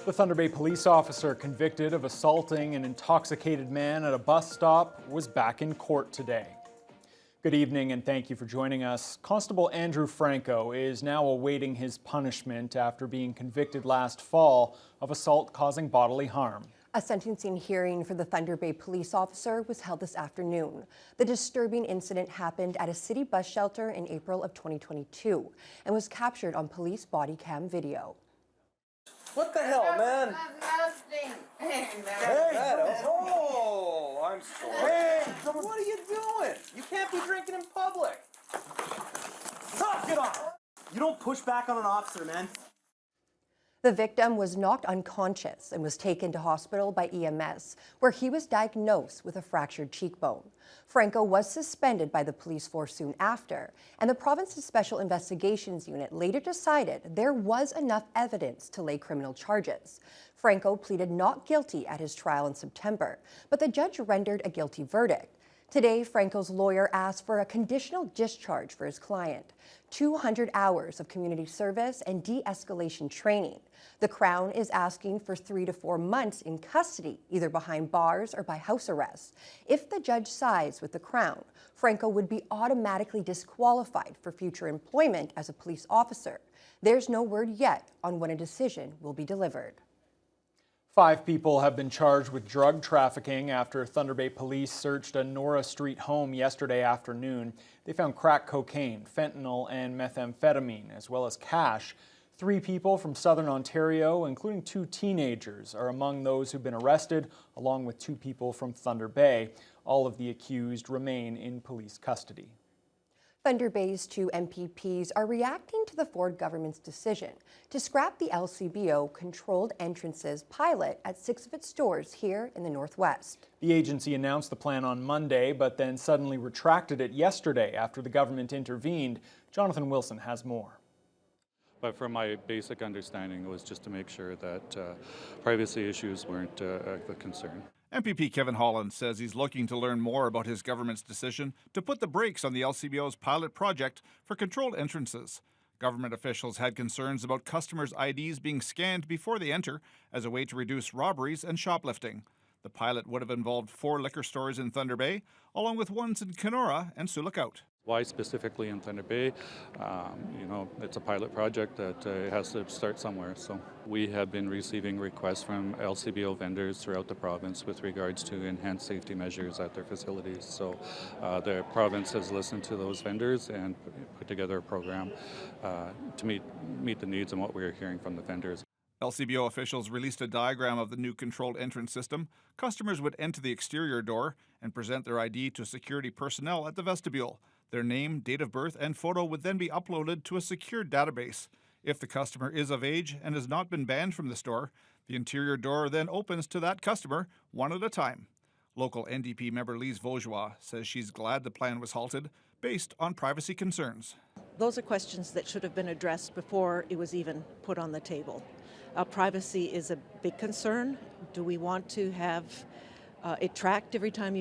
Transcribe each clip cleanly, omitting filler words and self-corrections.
The Thunder Bay police officer convicted of assaulting an intoxicated man at a bus stop was back in court today. Good evening and thank you for joining us. Constable Andrew Franco is now awaiting his punishment after being convicted last fall of assault causing bodily harm. A sentencing hearing for the Thunder Bay police officer was held this afternoon. The disturbing incident happened at a city bus shelter in April of 2022 and was captured on police body cam video. What the hell, man? Nothing. Hey, oh, I'm sorry. Hey, what are you doing? You can't be drinking in public. Stop, get off. You don't push back on an officer, man. The victim was knocked unconscious and was taken to hospital by EMS, where he was diagnosed with a fractured cheekbone. Franco was suspended by the police force soon after, and the province's Special Investigations Unit later decided there was enough evidence to lay criminal charges. Franco pleaded not guilty at his trial in September, but the judge rendered a guilty verdict. Today, Franco's lawyer asked for a conditional discharge for his client, 200 hours of community service and de-escalation training. The Crown is asking for 3 to 4 months in custody, either behind bars or by house arrest. If the judge sides with the Crown, Franco would be automatically disqualified for future employment as a police officer. There's no word yet on when a decision will be delivered. 5 people have been charged with drug trafficking after Thunder Bay police searched a Nora Street home yesterday afternoon. They found crack cocaine, fentanyl, and methamphetamine, as well as cash. 3 people from southern Ontario, including 2 teenagers, are among those who've been arrested, along with 2 people from Thunder Bay. All of the accused remain in police custody. Thunder Bay's 2 MPPs are reacting to the Ford government's decision to scrap the LCBO controlled entrances pilot at 6 of its stores here in the Northwest. The agency announced the plan on Monday, but then suddenly retracted it yesterday after the government intervened. Jonathan Wilson has more. But from my basic understanding, it was just to make sure that privacy issues weren't a concern. MPP Kevin Holland says he's looking to learn more about his government's decision to put the brakes on the LCBO's pilot project for controlled entrances. Government officials had concerns about customers' IDs being scanned before they enter as a way to reduce robberies and shoplifting. The pilot would have involved 4 liquor stores in Thunder Bay, along with ones in Kenora and Sioux Lookout. Why specifically in Thunder Bay? It's a pilot project that has to start somewhere. So we have been receiving requests from LCBO vendors throughout the province with regards to enhanced safety measures at their facilities. So the province has listened to those vendors and put together a program to meet the needs and what we're hearing from the vendors. LCBO officials released a diagram of the new controlled entrance system. Customers would enter the exterior door and present their ID to security personnel at the vestibule. Their name, date of birth, and photo would then be uploaded to a secure database. If the customer is of age and has not been banned from the store, the interior door then opens to that customer one at a time. Local NDP member Lise Vaugeois says she's glad the plan was halted based on privacy concerns. Those are questions that should have been addressed before it was even put on the table. Privacy is a big concern. Do we want to have it tracked every time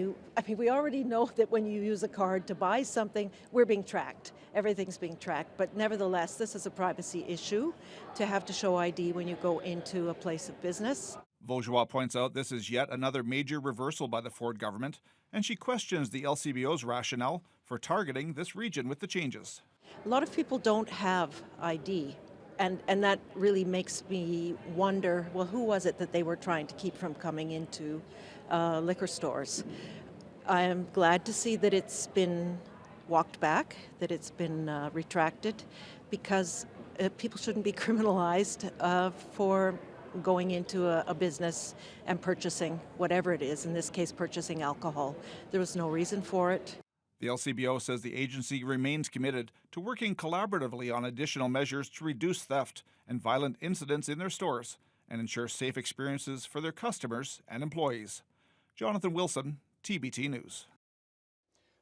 we already know that when you use a card to buy something, we're being tracked. Everything's being tracked, but nevertheless, this is a privacy issue to have to show ID when you go into a place of business. Vaugeois points out this is yet another major reversal by the Ford government, and she questions the LCBO's rationale for targeting this region with the changes. A lot of people don't have ID. And that really makes me wonder, well, who was it that they were trying to keep from coming into liquor stores? I am glad to see that it's been walked back, that it's been retracted, because people shouldn't be criminalized for going into a business and purchasing whatever it is, in this case purchasing alcohol. There was no reason for it. The LCBO says the agency remains committed to working collaboratively on additional measures to reduce theft and violent incidents in their stores and ensure safe experiences for their customers and employees. Jonathan Wilson, TBT News.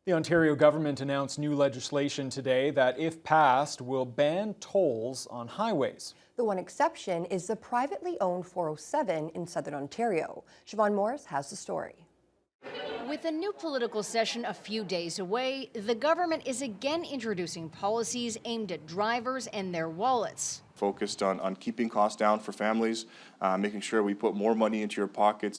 The Ontario government announced new legislation today that, if passed, will ban tolls on highways. The one exception is the privately owned 407 in southern Ontario. Siobhan Morris has the story. With a new political session a few days away, the government is again introducing policies aimed at drivers and their wallets. Focused on keeping costs down for families, making sure we put more money into your pockets.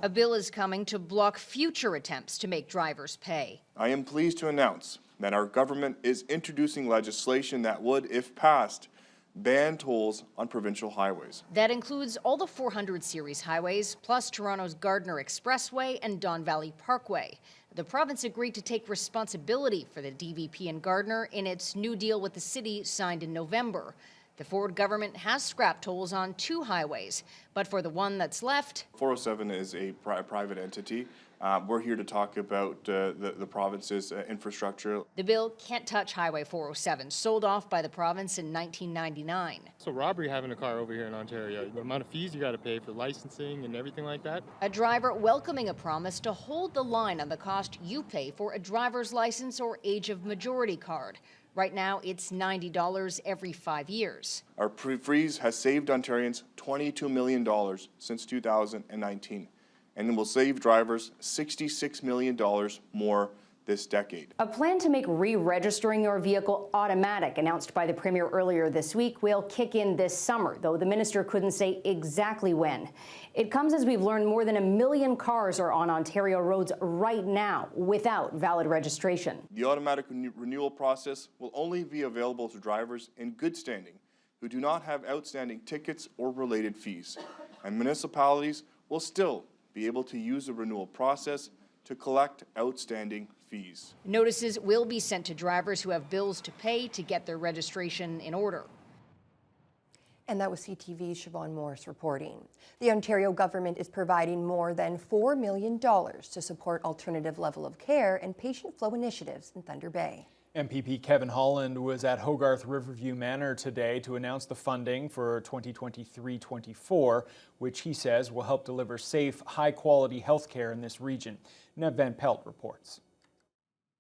A bill is coming to block future attempts to make drivers pay. I am pleased to announce that our government is introducing legislation that would, if passed, ban tolls on provincial highways. That includes all the 400 series highways, plus Toronto's Gardner Expressway and Don Valley Parkway. The province agreed to take responsibility for the DVP in Gardner in its new deal with the city signed in November. The Ford government has scrapped tolls on 2 highways, but for the one that's left, 407 is a private entity. We're here to talk about the province's infrastructure. the bill can't touch Highway 407, sold off by the province in 1999. So robbery having a car over here in Ontario, the amount of fees you got to pay for licensing and everything like that. A driver welcoming a promise to hold the line on the cost you pay for a driver's license or age of majority card. Right now, it's $90 every 5 years. Our freeze has saved Ontarians $22 million since 2019, and it will save drivers $66 million more this decade. A plan to make re-registering your vehicle automatic, announced by the Premier earlier this week, will kick in this summer, though the Minister couldn't say exactly when. It comes as we've learned more than 1 million cars are on Ontario roads right now without valid registration. The automatic renewal process will only be available to drivers in good standing who do not have outstanding tickets or related fees, and municipalities will still be able to use the renewal process to collect outstanding fees. Notices will be sent to drivers who have bills to pay to get their registration in order. And that was CTV's Siobhan Morris reporting. The Ontario government is providing more than $4 million to support alternative level of care and patient flow initiatives in Thunder Bay. MPP Kevin Holland was at Hogarth Riverview Manor today to announce the funding for 2023-24, which he says will help deliver safe, high-quality health care in this region. Nev Van Pelt reports.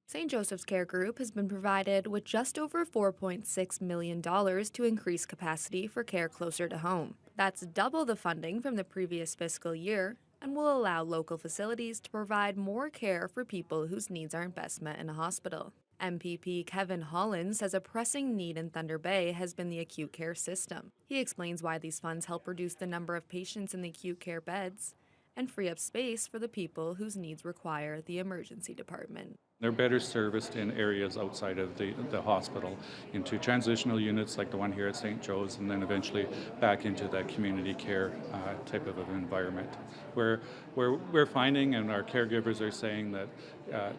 St. Joseph's Care Group has been provided with just over $4.6 million to increase capacity for care closer to home. That's double the funding from the previous fiscal year and will allow local facilities to provide more care for people whose needs aren't best met in a hospital. MPP Kevin Holland says a pressing need in Thunder Bay has been the acute care system. He explains why these funds help reduce the number of patients in the acute care beds and free up space for the people whose needs require the emergency department. They're better serviced in areas outside of the hospital, into transitional units like the one here at St. Joe's, and then eventually back into that community care type of an environment, where we're finding, and our caregivers are saying that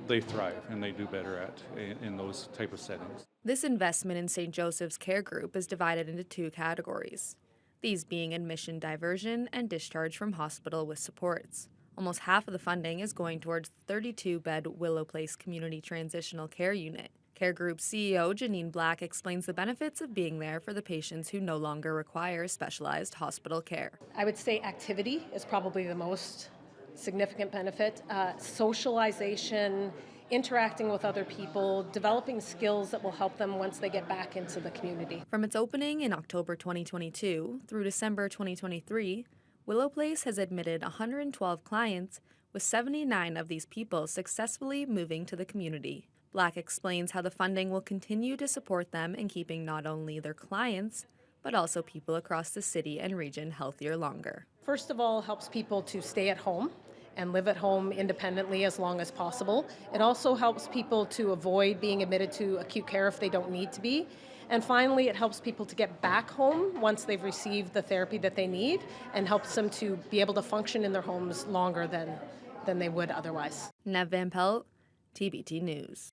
they thrive and they do better at in those type of settings. This investment in St. Joseph's Care Group is divided into 2 categories, these being admission diversion and discharge from hospital with supports. Almost half of the funding is going towards the 32-bed Willow Place Community Transitional Care Unit. Care Group CEO Janine Black explains the benefits of being there for the patients who no longer require specialized hospital care. I would say activity is probably the most significant benefit. Socialization, interacting with other people, developing skills that will help them once they get back into the community. From its opening in October 2022 through December 2023, Willow Place has admitted 112 clients, with 79 of these people successfully moving to the community. Black explains how the funding will continue to support them in keeping not only their clients, but also people across the city and region healthier longer. First of all, helps people to stay at home and live at home independently as long as possible. It also helps people to avoid being admitted to acute care if they don't need to be. And finally, it helps people to get back home once they've received the therapy that they need, and helps them to be able to function in their homes longer than they would otherwise. Nev Van Pelt, TBT News.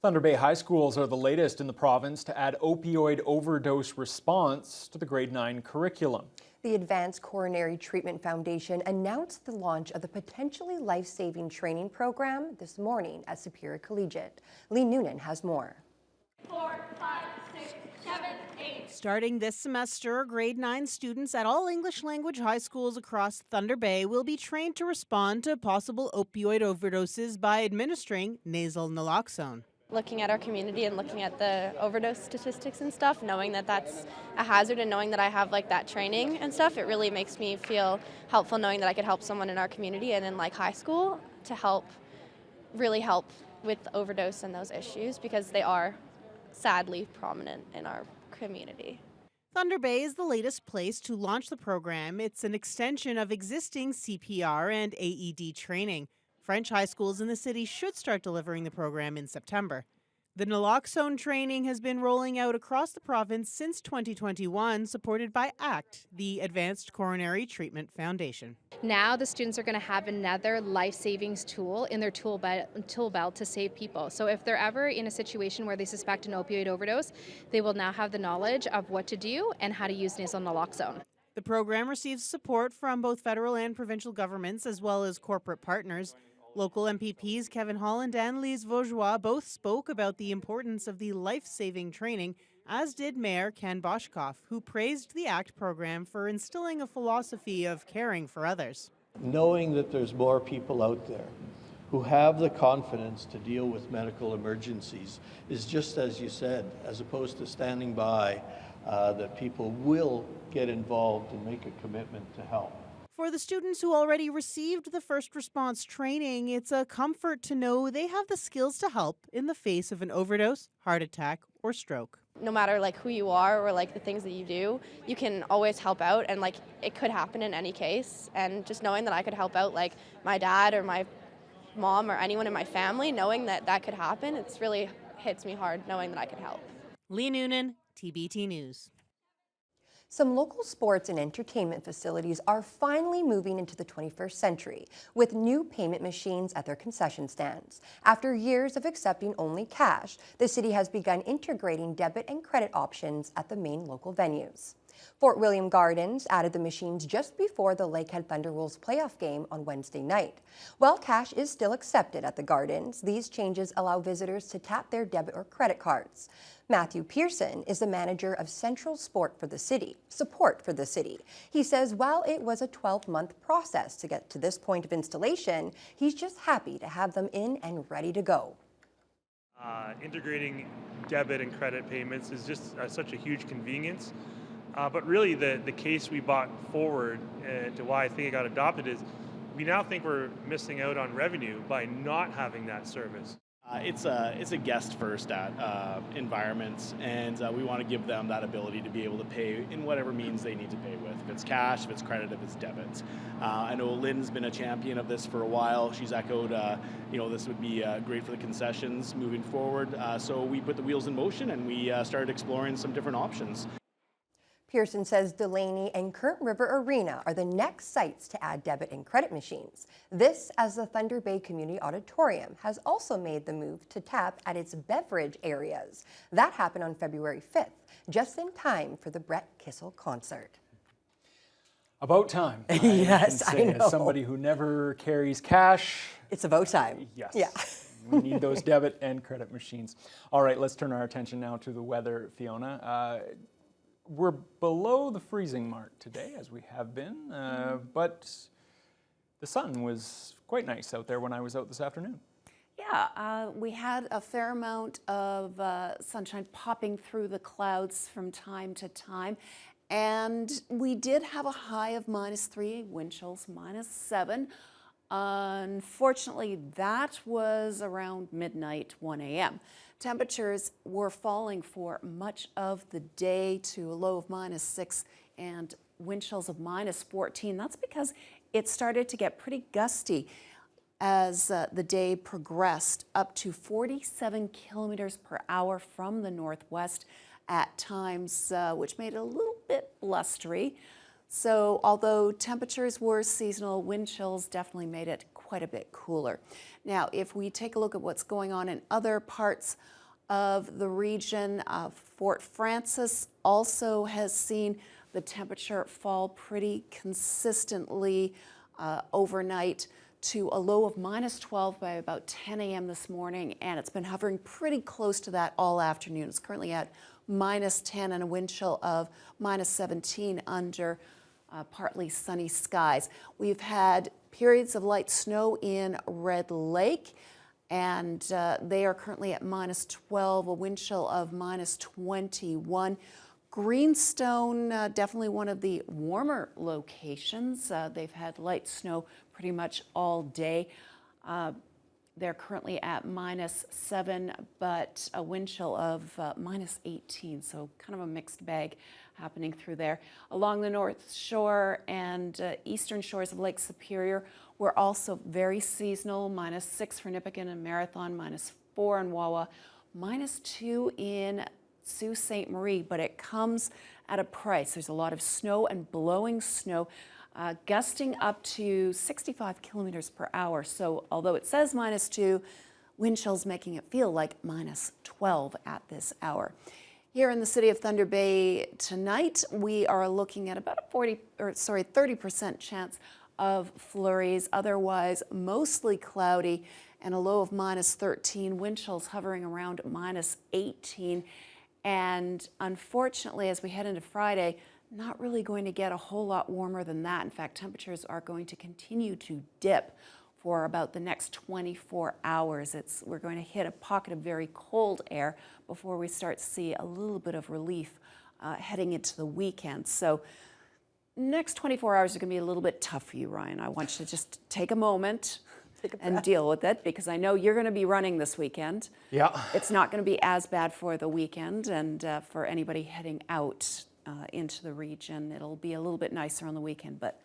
Thunder Bay High Schools are the latest in the province to add opioid overdose response to the grade 9 curriculum. The Advanced Coronary Treatment Foundation announced the launch of the potentially life-saving training program this morning at Superior Collegiate. Lee Noonan has more. 4, 5, 6, 7, 8. Starting this semester, grade 9 students at all English language high schools across Thunder Bay will be trained to respond to possible opioid overdoses by administering nasal naloxone. Looking at our community and looking at the overdose statistics and stuff, knowing that that's a hazard and knowing that I have like that training and stuff, it really makes me feel helpful knowing that I could help someone in our community and in like high school to really help with overdose and those issues because they are sadly prominent in our community. Thunder Bay is the latest place to launch the program. It's an extension of existing CPR and AED training. French high schools in the city should start delivering the program in September. The naloxone training has been rolling out across the province since 2021, supported by ACT, the Advanced Coronary Treatment Foundation. Now the students are going to have another life savings tool in their tool belt to save people. So if they're ever in a situation where they suspect an opioid overdose, they will now have the knowledge of what to do and how to use nasal naloxone. The program receives support from both federal and provincial governments as well as corporate partners. Local MPPs Kevin Holland and Lise Vaugeois both spoke about the importance of the life-saving training, as did Mayor Ken Boshkoff, who praised the ACT program for instilling a philosophy of caring for others. Knowing that there's more people out there who have the confidence to deal with medical emergencies is just as you said, as opposed to standing by, that people will get involved and make a commitment to help. For the students who already received the first response training, it's a comfort to know they have the skills to help in the face of an overdose, heart attack, or stroke. No matter like who you are or like the things that you do, you can always help out and like it could happen in any case. And just knowing that I could help out like my dad or my mom or anyone in my family, knowing that that could happen, it's really hits me hard knowing that I could help. Lee Noonan, TBT News. Some local sports and entertainment facilities are finally moving into the 21st century with new payment machines at their concession stands. After years of accepting only cash, the city has begun integrating debit and credit options at the main local venues. Fort William Gardens added the machines just before the Lakehead Thunderwolves playoff game on Wednesday night. While cash is still accepted at the Gardens, these changes allow visitors to tap their debit or credit cards. Matthew Pearson is the manager of Central Support for the City. He says while it was a 12-month process to get to this point of installation, he's just happy to have them in and ready to go. Integrating debit and credit payments is just such a huge convenience. But really the case we brought forward to why I think it got adopted is we now think we're missing out on revenue by not having that service. It's a guest first environment, and we want to give them that ability to be able to pay in whatever means they need to pay with. If it's cash, if it's credit, if it's debit. I know Lynn's been a champion of this for a while. She's echoed, this would be great for the concessions moving forward. So we put the wheels in motion and we started exploring some different options. Pearson says Delaney and Current River Arena are the next sites to add debit and credit machines. This as the Thunder Bay Community Auditorium has also made the move to tap at its beverage areas. That happened on February 5th, just in time for the Brett Kissel concert. About time. Yes, I know. As somebody who never carries cash, it's about time. Yes. Yeah. We need those debit and credit machines. All right, let's turn our attention now to the weather, Fiona. We're below the freezing mark today, as we have been, but the sun was quite nice out there when I was out this afternoon. Yeah, we had a fair amount of sunshine popping through the clouds from time to time, and we did have a high of -3, wind chills -7. Unfortunately, that was around midnight, 1 a.m. Temperatures were falling for much of the day to a low of -6 and wind chills of -14. That's because it started to get pretty gusty as the day progressed, up to 47 kilometers per hour from the northwest at times, which made it a little bit blustery. So although temperatures were seasonal, wind chills definitely made it quite a bit cooler. Now, if we take a look at what's going on in other parts of the region, Fort Frances also has seen the temperature fall pretty consistently overnight to a low of -12 by about 10 a.m. this morning, and it's been hovering pretty close to that all afternoon. It's currently at -10 and a wind chill of -17 under partly sunny skies. We've had periods of light snow in Red Lake, and they are currently at -12, a wind chill of -21. Greenstone, definitely one of the warmer locations. They've had light snow pretty much all day. They're currently at -7, but a wind chill of -18, so kind of a mixed bag happening through there. Along the North Shore and eastern shores of Lake Superior, we're also very seasonal, -6 for Nipigon and Marathon, -4 in Wawa, -2 in Sault Ste. Marie, but it comes at a price. There's a lot of snow and blowing snow, gusting up to 65 kilometers per hour. So although it says -2, wind chills making it feel like -12 at this hour. Here in the city of Thunder Bay tonight, we are looking at about a 30% chance of flurries. Otherwise, mostly cloudy and a low of -13. Wind chills hovering around -18. And unfortunately, as we head into Friday, not really going to get a whole lot warmer than that. In fact, temperatures are going to continue to dip for about the next 24 hours. We're going to hit a pocket of very cold air before we start to see a little bit of relief heading into the weekend. So next 24 hours are going to be a little bit tough for you, Ryan. I want you to just take a moment and deal with it, because I know you're going to be running this weekend. Yeah. It's not going to be as bad for the weekend, and for anybody heading out into the region, it'll be a little bit nicer on the weekend, but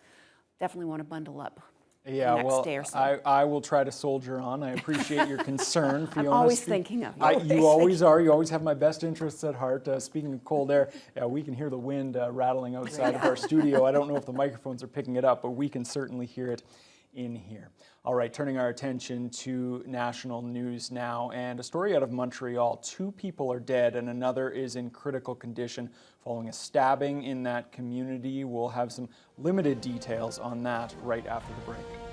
definitely want to bundle up the next day or so. I will try to soldier on. I appreciate your concern, Fiona. I'm always thinking of you. You always are. You always have my best interests at heart. Speaking of cold air, we can hear the wind rattling outside of our studio. I don't know if the microphones are picking it up, but we can certainly hear it in here. All right, turning our attention to national news now, and a story out of Montreal. 2 people are dead and another is in critical condition following a stabbing in that community. We'll have some limited details on that right after the break.